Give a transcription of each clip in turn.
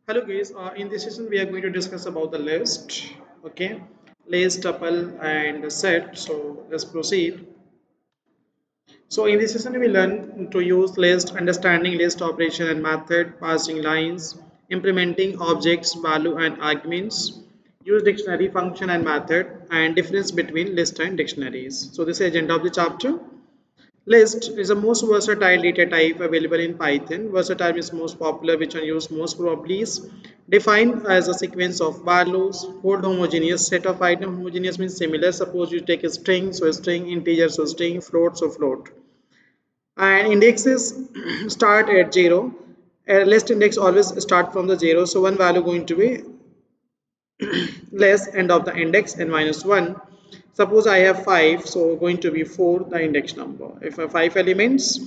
Hello guys, in this session we are going to discuss about the list, okay, list, tuple and set. So let's proceed. So in this session we learn to use list, understanding list operation and method, parsing lines, implementing objects, value and arguments, use dictionary function and method, and difference between list and dictionaries. So this is the agenda of the chapter. List is the most versatile data type available in Python. Versatile means most popular, which one used most probably is defined as a sequence of values. Hold homogeneous set of items. Homogeneous means similar. Suppose you take a string, so a string, integer, so string, float, so float. And indexes start at 0. A list index always start from the 0, so one value going to be less end of the index and minus 1. Suppose I have 5, so going to be 4 the index number. If I have 5 elements,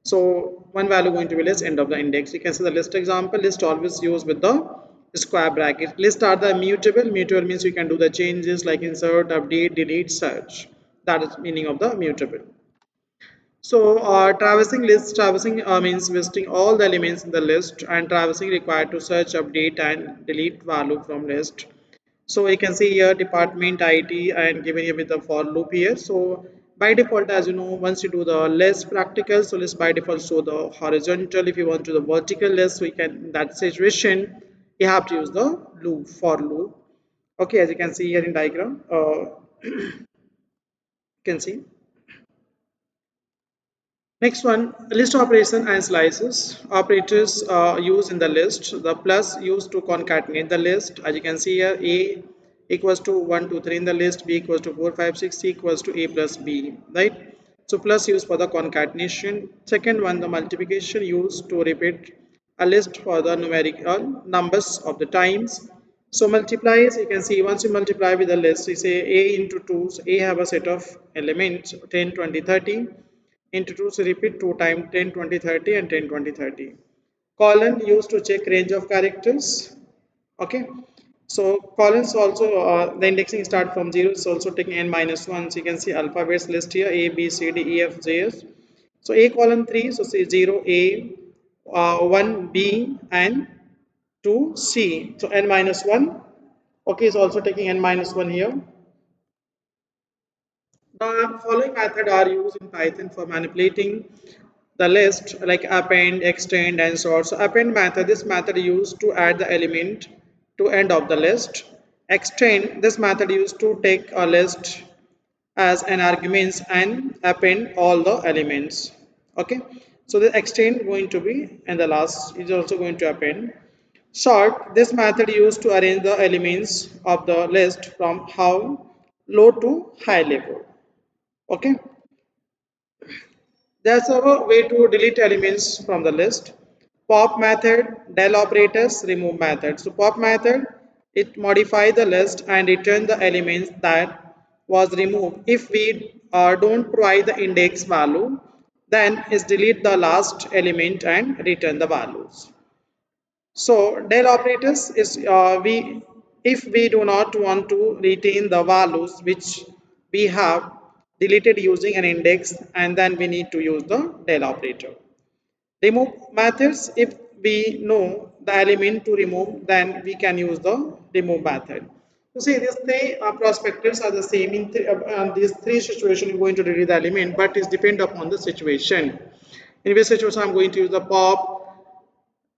so one value going to be less end of the index. You can see the list example. List always used with the square bracket. List are the mutable. Mutable means you can do the changes like insert, update, delete, search. That is meaning of the mutable. So traversing means listing all the elements in the list, and traversing required to search, update and delete value from list. So you can see here department IT and given here with the for loop here. So by default, as you know, once you do the list practical, so list by default show the horizontal. If you want to the vertical list, so you can in that situation you have to use the loop for loop. Okay, as you can see here in diagram, you can see. Next one, list operation and slices. Operators used in the list. The plus used to concatenate the list. As you can see here, A equals to 1, 2, 3 in the list, B equals to 4, 5, 6, C equals to A plus B, right? So plus used for the concatenation. Second one, the multiplication used to repeat a list for the numerical numbers of the times. So multiplies, you can see once you multiply with the list, you say A into 2, so A have a set of elements 10, 20, 30 into 2, so repeat 2 times 10, 20, 30 and 10, 20, 30. Colon used to check range of characters. Okay. So colons also the indexing start from 0 is also taking n minus 1. So you can see alphabets list here A, B, C, D, E, F, J, S. So A colon 3, so say 0, A, 1, B and 2, C. So n minus 1. Okay, is also taking n minus 1 here. The following method are used in Python for manipulating the list like append, extend and sort. So append method, this method used to add the element to end of the list. Extend, this method used to take a list as an arguments and append all the elements. Okay, so the extend going to be and the last is also going to append. Sort, this method used to arrange the elements of the list from how low to high level. Okay, there's a way to delete elements from the list. Pop method, del operators, remove method. So pop method, it modify the list and return the elements that was removed. If we don't provide the index value, then is delete the last element and return the values. So del operators is we if we do not want to retain the values which we have deleted using an index, and then we need to use the del operator. Remove methods, if we know the element to remove, then we can use the remove method. So see, these three perspectives are the same in these three situations. You're going to delete the element, but it depend upon the situation. In which situation I'm going to use the pop,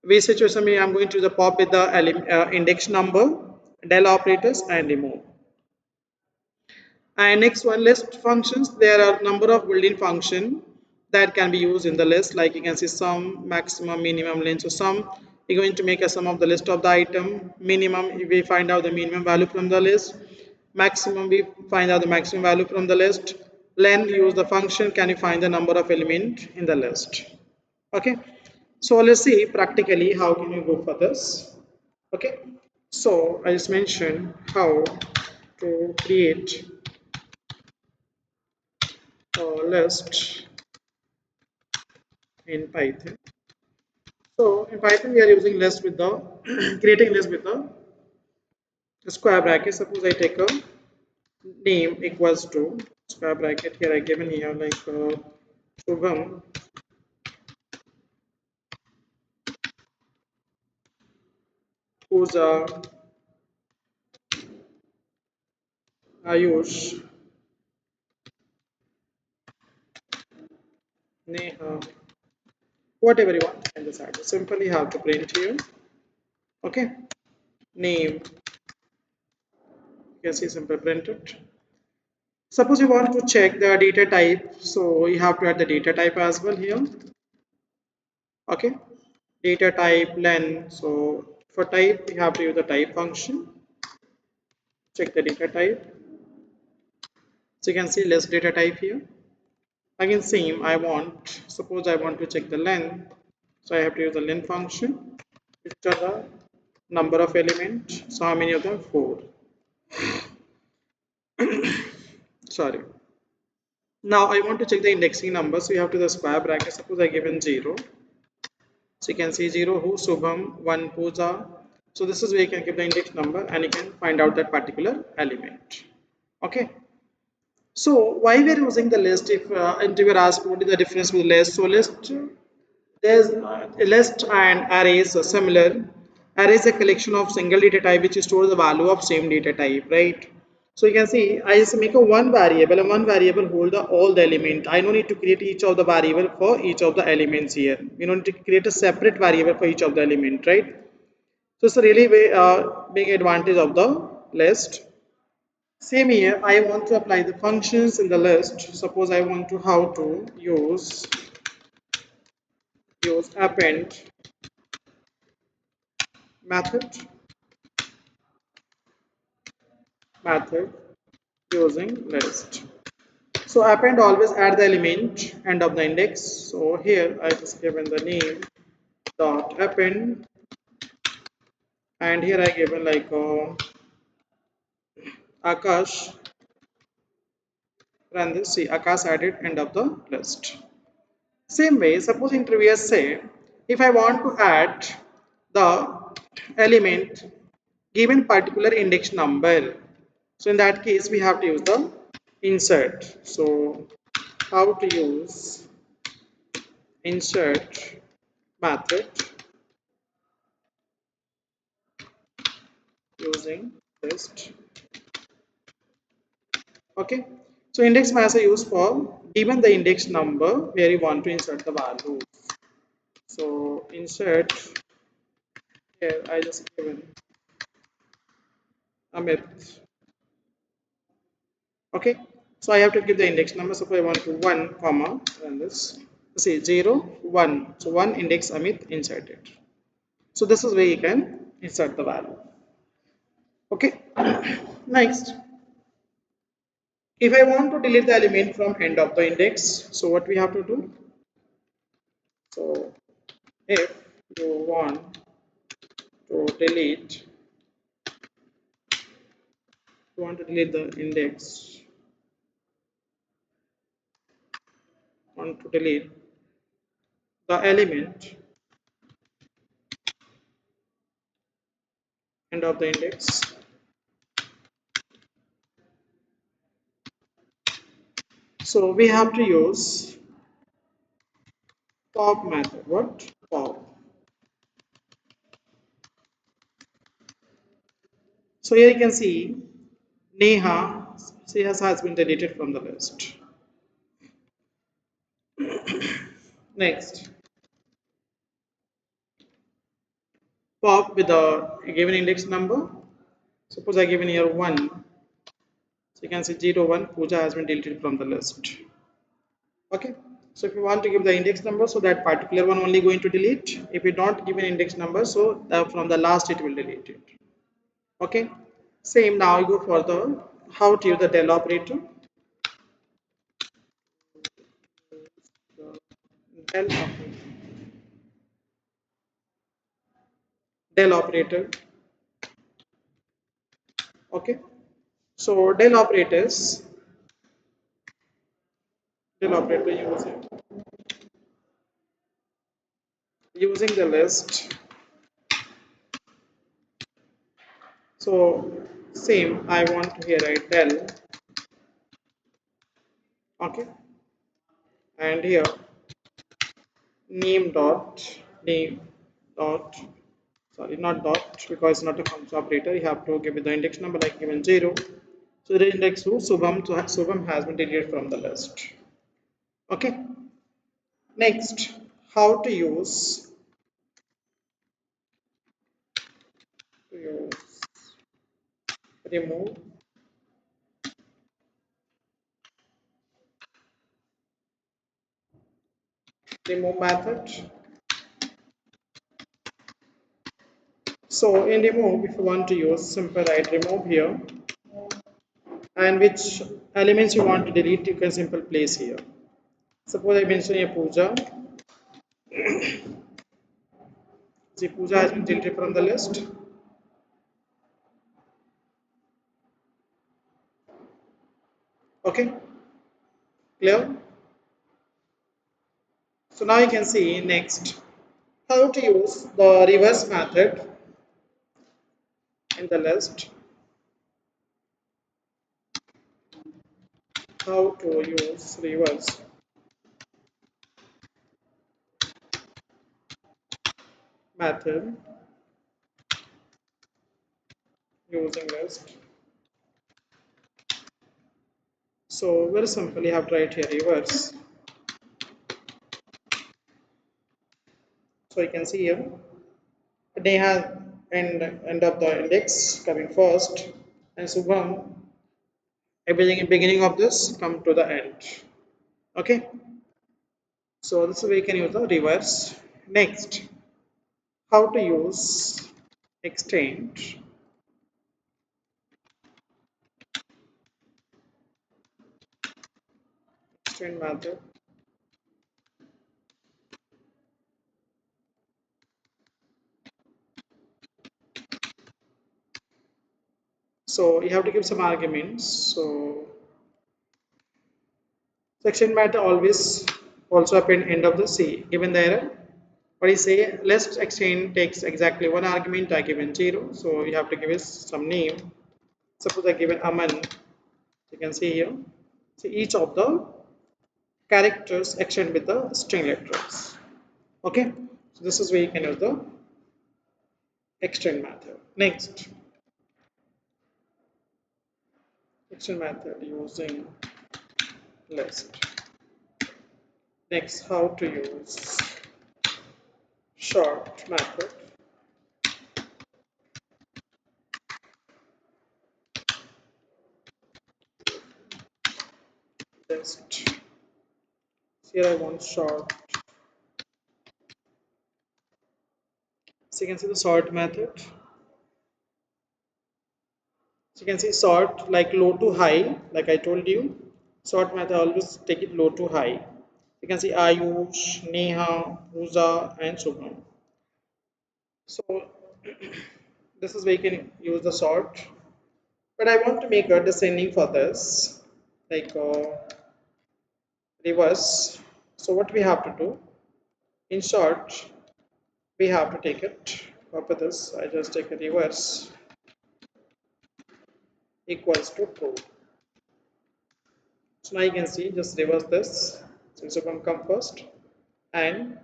we situation me I'm going to the pop with the index number, del operators and remove. And next one, list functions. There are number of built-in function that can be used in the list, like you can see sum, maximum, minimum, length. So sum, you're going to make a sum of the list of the item. Minimum, we find out the minimum value from the list. Maximum, we find out the maximum value from the list. Length, use the function, can you find the number of element in the list. Okay, so let's see practically how can you go for this. Okay, so I just mentioned how to create a list in Python. So in Python we are using list with the creating list with the square bracket. Suppose I take a name equals to square bracket, here I given here like Shubham, Pooja, Ayush, Neha, whatever you want, and decide. Simply have to print here. Okay, name, you can see simple printed. Suppose you want to check the data type, so you have to add the data type as well here. Okay, data type len. So for type, we have to use the type function. Check the data type. So you can see list data type here. Again, same. Suppose I want to check the length. So I have to use the len function. Which are the number of elements. So how many of them? 4. Sorry. Now I want to check the indexing number. So you have to the square bracket. Suppose I given 0. So you can see 0 who Subham, 1 Pooja. So this is where you can give the index number and you can find out that particular element. Okay. So why we are using the list if you were asked what is the difference with list? So there's a list and arrays are similar. Array is a collection of single data type which stores the value of same data type, right? So you can see I just make a one variable and one variable hold all the element. I don't need to create each of the variable for each of the elements here. We don't need to create a separate variable for each of the element, right? So it's a really big advantage of the list. Same here, I want to apply the functions in the list. Suppose I want to how to use append method using list. So append always add the element end of the index. So here I just given the name dot append and here I given like Akash run this. See Akash added end of the list. Same way, suppose in previous say if I want to add the element given particular index number, so in that case we have to use the insert. So how to use insert method using list. Okay, so index mass is used for given the index number where you want to insert the value. So insert here I just given Amit. Okay, so I have to give the index number. Suppose I want to 1 comma and this see 0 1. So 1 index Amit inserted. So this is where you can insert the value. Okay, next if I want to delete the element from end of the index, so what we have to do? So if you want to delete, the index, want to delete the element end of the index. So we have to use pop method. What? Pop. So here you can see Neha, she has been deleted from the list. Next, pop with a given index number. Suppose I given here 1. So you can see 0 1 Pooja has been deleted from the list. Okay. So if you want to give the index number, so that particular one only going to delete. If you don't give an index number, so from the last it will delete it. Okay. Same now you go for the how to use the del operator. Del operator. Del operator. Okay. So del operator using the list. So same I want to here write del. Okay. And here name dot sorry, not dot, because it's not a function operator. You have to give it the index number like given 0. So the index to Subham has been deleted from the list. Okay. Next, how to use remove method. So in remove, if you want to use, simple write remove here, and which elements you want to delete, you can simple place here. Suppose I mention a puja. The puja has been deleted from the list. Okay, clear? So now you can see next how to use the reverse method in the list. How to use reverse method using list. So very simple, you have to write here reverse. So you can see here Neha end of the index coming first, and Subham everything in beginning of this come to the end. Okay, so this is where you can use the reverse. Next, how to use extend method. So you have to give some arguments. So section matter always also append end of the C. Given the error, what is say list extend takes exactly one argument. I given 0, so you have to give it some name. Suppose I given Aman, you can see here. So each of the characters extend with the string letters. Okay, so this is where you can use the extend method. Next, extend method using list. Next, how to use short method. List. Here I want short. So you can see the sort method. So you can see sort like low to high, like I told you. Sort method always take it low to high. You can see Ayush, Neha, Pooja, and Shubham. So this is where you can use the sort. But I want to make a descending for this, like reverse. So what we have to do? In short, we have to take it. Copy this. I just take a reverse equals to true. So now you can see, just reverse this. Since you can come first, and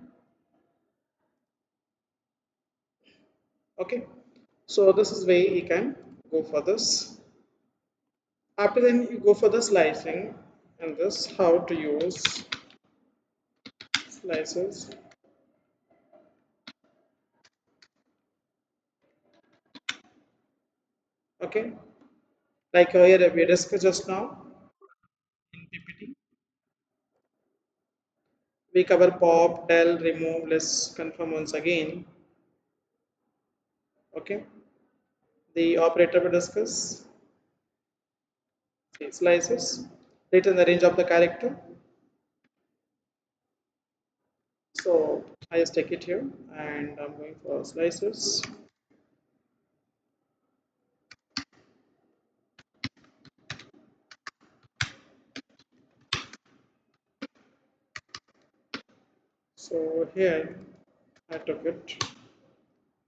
okay. So this is way you can go for this. After then you go for the slicing, and this how to use slices. Okay, like here we discussed just now in PPT. We cover pop, del, remove, list, confirm once again. Okay, the operator we discuss. See, slices. Return the range of the character. So I just take it here, and I'm going for slices. So here I took it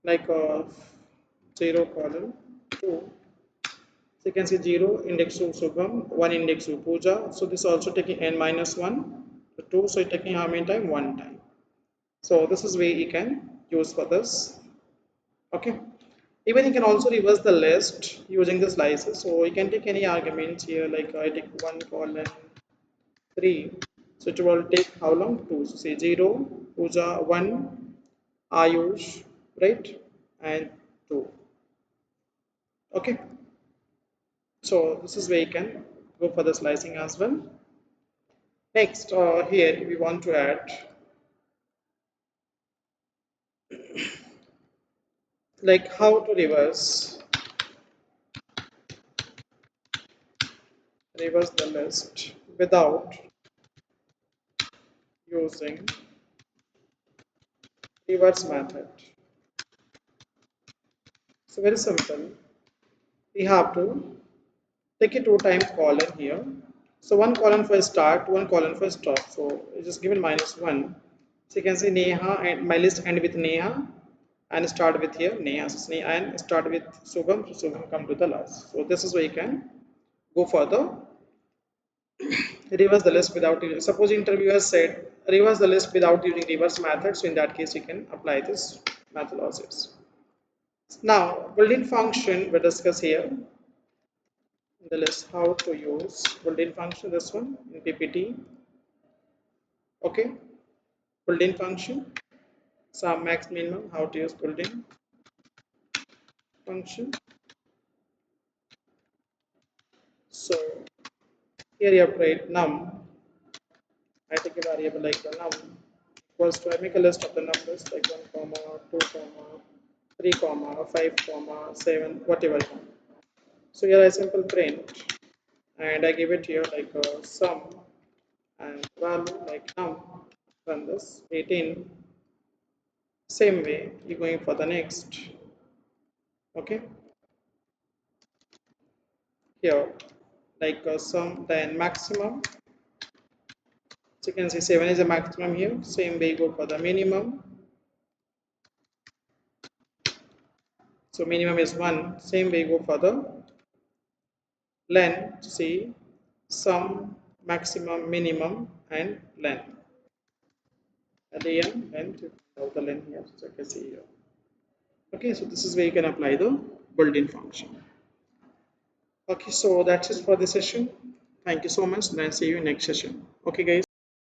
like a 0 column 2. So you can see 0 index to Subham, 1 index to Puja. So this also taking n minus 1 to 2. So taking how many time? 1 time. So this is way you can use for this. Okay, even you can also reverse the list using the slices. So you can take any arguments here, like I take 1 colon 3, so it will take how long? 2. So say 0, Pooja 1, Ayush, right, and 2. Okay, so this is where you can go for the slicing as well. Next, here we want to add like how to reverse the list without using reverse method. So very simple. We have to take a 2 times colon here. So one colon for start, one colon for stop. So it's just given -1. So you can say Neha, and my list end with Neha and start with here Neha. So Neha and start with Sugam. So Sugam come to the last. So this is where you can go further. Reverse the list without using. Suppose interviewer said reverse the list without using reverse method. So in that case, you can apply this methodologies. Now, built-in function we discuss here in the list how to use built-in function. This one in PPT. Okay, built-in function. Sum max minimum. How to use built-in function. So here you have to write num. I take a variable like the num equals to I make a list of the numbers like 1 comma 2 comma 3 comma 5 comma 7 whatever. So here I simple print and I give it here like a sum and value like num, run this 18. Same way you're going for the next. Okay, here like a sum then maximum. So you can see 7 is a maximum here. Same way you go for the minimum. So minimum is 1. Same way you go for the len. See sum, maximum, minimum, and len. At the end, and you find out the len here. So you can see here. Okay, so this is where you can apply the built-in function. Okay, so that's it for this session. Thank you so much, and I'll see you in next session. Okay, guys.